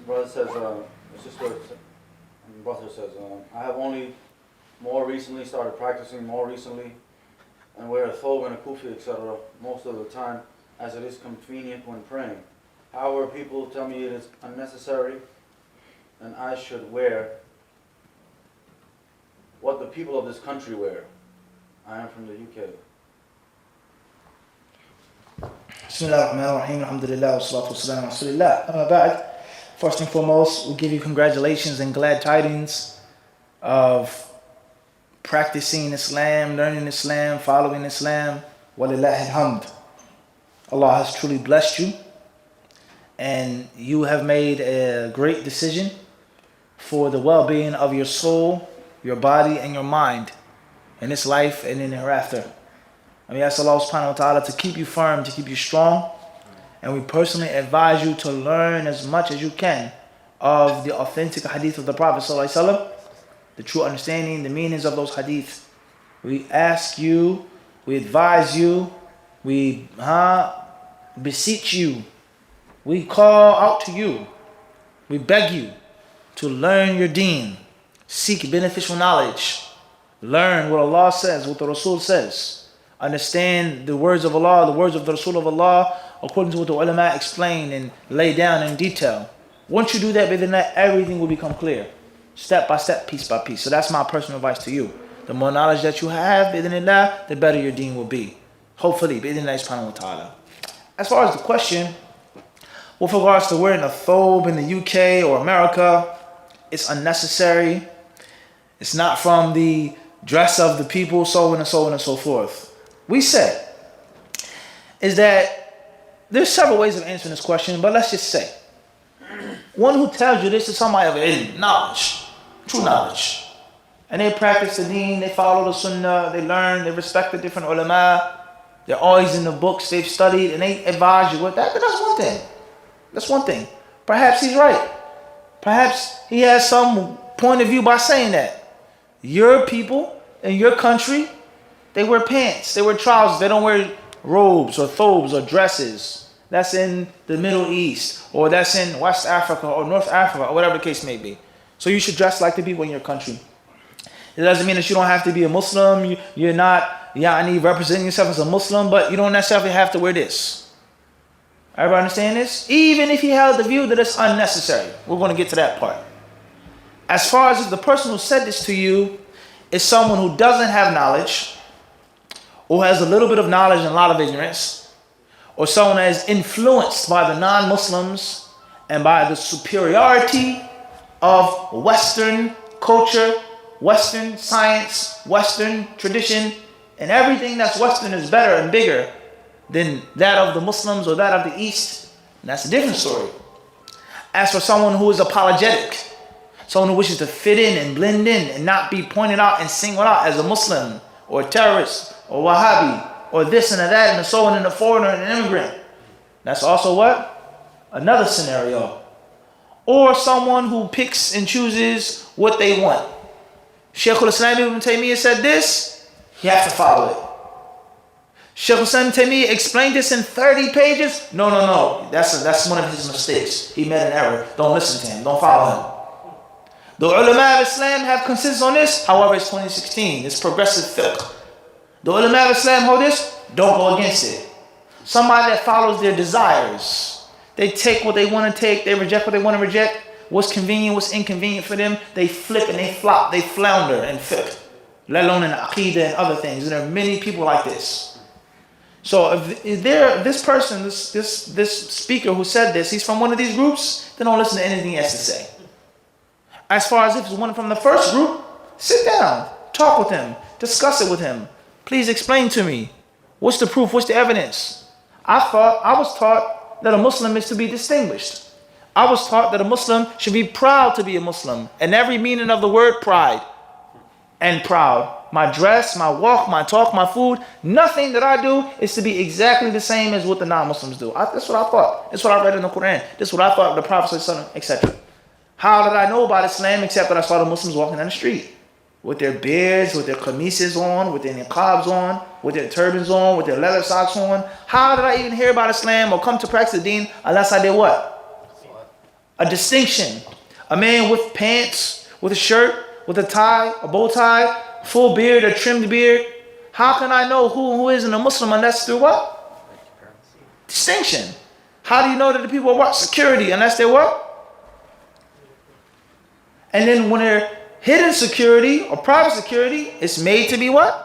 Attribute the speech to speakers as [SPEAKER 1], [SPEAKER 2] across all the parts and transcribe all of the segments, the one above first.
[SPEAKER 1] Brother says, brother says, I have only more recently started practicing more recently and wear a thobe and a kufi, etc. most of the time as it is convenient when praying. However, people tell me it is unnecessary and I should wear what the people of this country wear. I am from the UK.
[SPEAKER 2] Bismillahirrahmanirrahim, alhamdulillah, wa salatu wa salam ala rasulillah. Amma ba'd. First and foremost, we give you congratulations and glad tidings of practicing Islam, learning Islam, following Islam. Walillahi alhamd. Allah has truly blessed you and you have made a great decision for the well-being of your soul, your body, and your mind in this life and in the hereafter. And we ask Allah subhanahu wa ta'ala to keep you firm, to keep you strong. And we personally advise you to learn as much as you can of the authentic hadith of the Prophet sallallahu alaihi wasallam, the true understanding, the meanings of those hadith. We ask you, we advise you, we beseech you, we call out to you, we beg you to learn your deen, seek beneficial knowledge, learn what Allah says, what the Rasul says. Understand the words of Allah, the words of the Rasul of Allah, according to what the ulama explain and lay down in detail. Once you do that, everything will become clear, step by step, piece by piece. So that's my personal advice to you. The more knowledge that you have, the better your deen will be. Hopefully, subhanahu wa ta'ala. As far as the question, with regards to wearing a thobe in the UK or America, it's unnecessary. It's not from the dress of the people, so on and so on and so forth. We said is that there's several ways of answering this question, but let's just say one who tells you this is somebody of ilm, knowledge, true knowledge, and they practice the deen, they follow the sunnah, they learn, they respect the different ulama, they're always in the books, they've studied, and they advise you with that. That's one thing. That's one thing. Perhaps he's right. Perhaps he has some point of view by saying that. Your people in your country, they wear pants, they wear trousers, they don't wear robes or thobes or dresses. That's in the Middle East, or that's in West Africa or North Africa, or whatever the case may be. So you should dress like the people in your country. It doesn't mean that you don't have to be a Muslim, you're not representing yourself as a Muslim, but you don't necessarily have to wear this. Everybody understand this? Even if you held the view that it's unnecessary. We're going to get to that part. As far as if the person who said this to you is someone who doesn't have knowledge, or has a little bit of knowledge and a lot of ignorance, or someone that is influenced by the non-Muslims and by the superiority of Western culture, Western science, Western tradition, and everything that's Western is better and bigger than that of the Muslims or that of the East, and that's a different story. As for someone who is apologetic, someone who wishes to fit in and blend in and not be pointed out and singled out as a Muslim or a terrorist or Wahhabi or this and that and so on, and a foreigner and an immigrant, that's also what? Another scenario. Or someone who picks and chooses what they want. Shaykh al-Islam ibn Taymiyyah said this, you have to follow it. Shaykh al-Islam ibn Taymiyyah explained this in 30 pages. No. That's one of his mistakes. He made an error. Don't listen to him. Don't follow him. The ulama of Islam have consensus on this. However, it's 2016. It's progressive fiqh. The ulama of Islam hold this. Don't go against it. Somebody that follows their desires. They take what they want to take. They reject what they want to reject. What's convenient, what's inconvenient for them. They flip and they flop. They flounder in fiqh. Let alone in aqidah and other things. And there are many people like this. So if this person, this speaker who said this, he's from one of these groups, then don't listen to anything he has to say. As far as if it's one from the first group, sit down, talk with him, discuss it with him. Please explain to me, what's the proof, what's the evidence? I was taught that a Muslim is to be distinguished. I was taught that a Muslim should be proud to be a Muslim, and every meaning of the word pride and proud. My dress, my walk, my talk, my food, nothing that I do is to be exactly the same as what the non-Muslims do. That's what I thought. That's what I read in the Quran. That's what I thought of the Prophet, etc. How did I know about Islam except that I saw the Muslims walking down the street with their beards, with their qamises on, with their niqabs on, with their turbans on, with their leather socks on? How did I even hear about Islam or come to practice the deen unless I did what? A distinction. A man with pants, with a shirt, with a tie, a bow tie, full beard, a trimmed beard. How can I know who isn't a Muslim unless through what? Distinction. How do you know that the people are what? Security, unless they're what? And then when they're hidden security or private security, it's made to be what?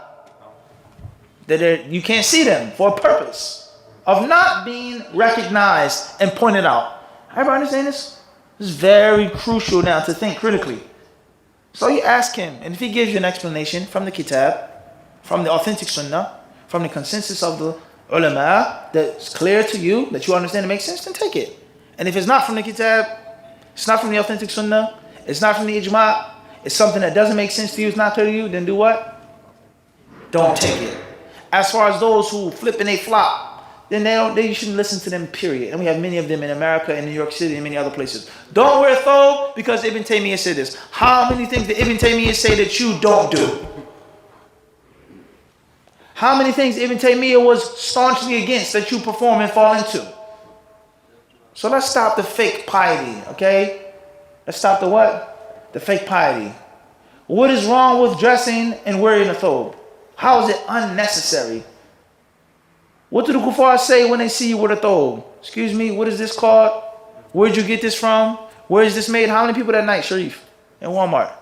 [SPEAKER 2] That you can't see them for a purpose of not being recognized and pointed out. Everybody understand this? This is very crucial now to think critically. So you ask him, and if he gives you an explanation from the kitab, from the authentic sunnah, from the consensus of the ulama, that's clear to you, that you understand it makes sense, then take it. And if it's not from the kitab, it's not from the authentic sunnah, it's not from the ijma', it's something that doesn't make sense to you, it's not clear to you, then do what? Don't take it. As far as those who flip and they flop, then you shouldn't listen to them, period. And we have many of them in America, in New York City, and many other places. Don't wear thobe because Ibn Taymiyyah said this. How many things did Ibn Taymiyyah say that you don't do? How many things Ibn Taymiyyah was staunchly against that you perform and fall into? So let's stop the fake piety, okay? Let's stop the what? The fake piety. What is wrong with dressing and wearing a thobe? How is it unnecessary? What do the kuffar say when they see you with a thobe? Excuse me, what is this called? Where'd you get this from? Where is this made? How many people that night, Sharif, in Walmart?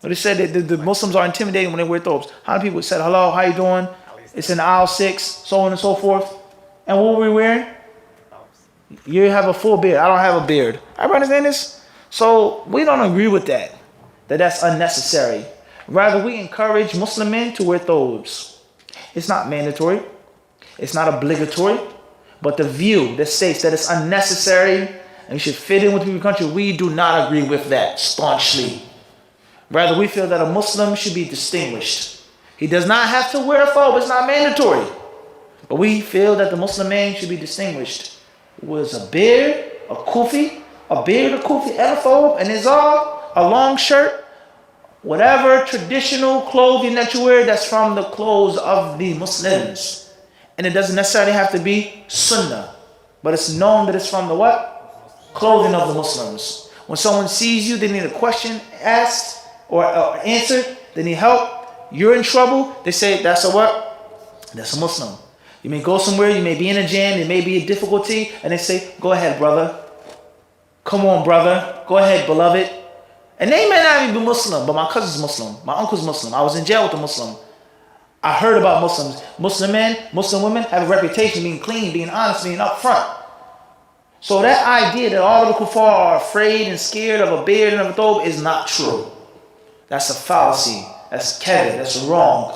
[SPEAKER 2] But it said that the Muslims are intimidated when they wear thobes. How many people said, hello, how you doing? It's in aisle 6, so on and so forth. And what were we wearing? You have a full beard. I don't have a beard. Everybody understand this? So we don't agree with that that's unnecessary. Rather, we encourage Muslim men to wear thobes. It's not mandatory. It's not obligatory. But the view that states that it's unnecessary and you should fit in with the country, we do not agree with that staunchly. Rather, we feel that a Muslim should be distinguished. He does not have to wear a thobe. It's not mandatory. But we feel that the Muslim man should be distinguished. It was a beard, a kufi, a beard, a kufi, and a thobe, and izar, a long shirt. Whatever traditional clothing that you wear, that's from the clothes of the Muslims. And it doesn't necessarily have to be sunnah. But it's known that it's from the what? Clothing of the Muslims. When someone sees you, they need a question asked or answered. They need help. You're in trouble. They say, that's a what? That's a Muslim. You may go somewhere. You may be in a jam. There may be a difficulty. And they say, go ahead, brother. Come on, brother. Go ahead, beloved. And they may not even be Muslim, but my cousin's Muslim. My uncle's Muslim. I was in jail with a Muslim. I heard about Muslims. Muslim men, Muslim women have a reputation of being clean, being honest, being upfront. So that idea that all of the kuffar are afraid and scared of a beard and of a thobe is not true. That's a fallacy. That's kadhib. That's wrong.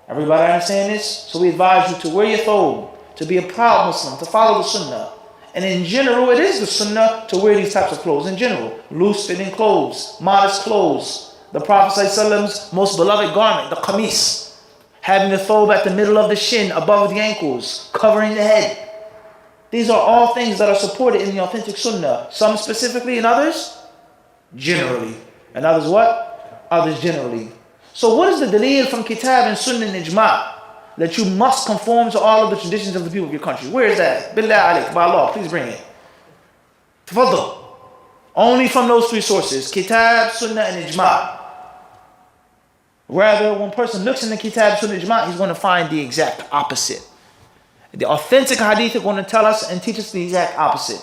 [SPEAKER 2] Everybody understand this? So we advise you to wear your thobe, to be a proud Muslim, to follow the sunnah. And in general, it is the sunnah to wear these types of clothes. In general, loose-fitting clothes, modest clothes. The Prophet ﷺ's most beloved garment, the qamis, having the thobe at the middle of the shin, above the ankles, covering the head. These are all things that are supported in the authentic sunnah. Some specifically and others generally. And others what? Others generally. So what is the dalil from kitab and sunnah and ijma' that you must conform to all of the traditions of the people of your country? Where is that? Billah alayk, by Allah, please bring it. Tafaddal. Only from those three sources, kitab, sunnah, and ijma'. Rather, when a person looks in the kitab, sunnah, ijma', he's going to find the exact opposite. The authentic hadith are going to tell us and teach us the exact opposite.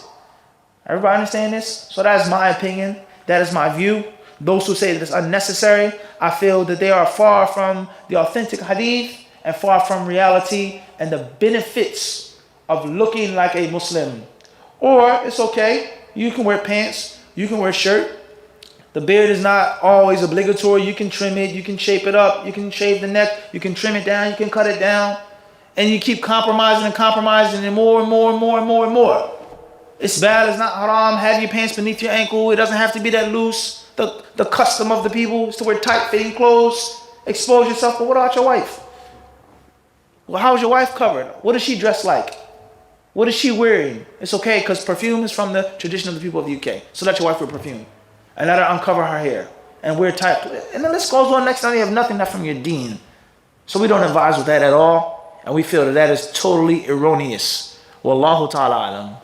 [SPEAKER 2] Everybody understand this? So that is my opinion. That is my view. Those who say that it's unnecessary, I feel that they are far from the authentic hadith and far from reality and the benefits of looking like a Muslim. Or it's okay. You can wear pants. You can wear a shirt. The beard is not always obligatory. You can trim it. You can shape it up. You can shave the neck. You can trim it down. You can cut it down. And you keep compromising and compromising and more and more and more and more and more. It's bad. It's not haram. Have your pants beneath your ankle. It doesn't have to be that loose. The custom of the people is to wear tight-fitting clothes. Expose yourself. But what about your wife? Well, how is your wife covered? What does she dress like? What is she wearing? It's okay because perfume is from the tradition of the people of the UK. So let your wife wear perfume. And let her uncover her hair. And wear tight. And the list goes on. Next time you have nothing left from your deen. So we don't advise with that at all. And we feel that that is totally erroneous. Wallahu ta'ala alam.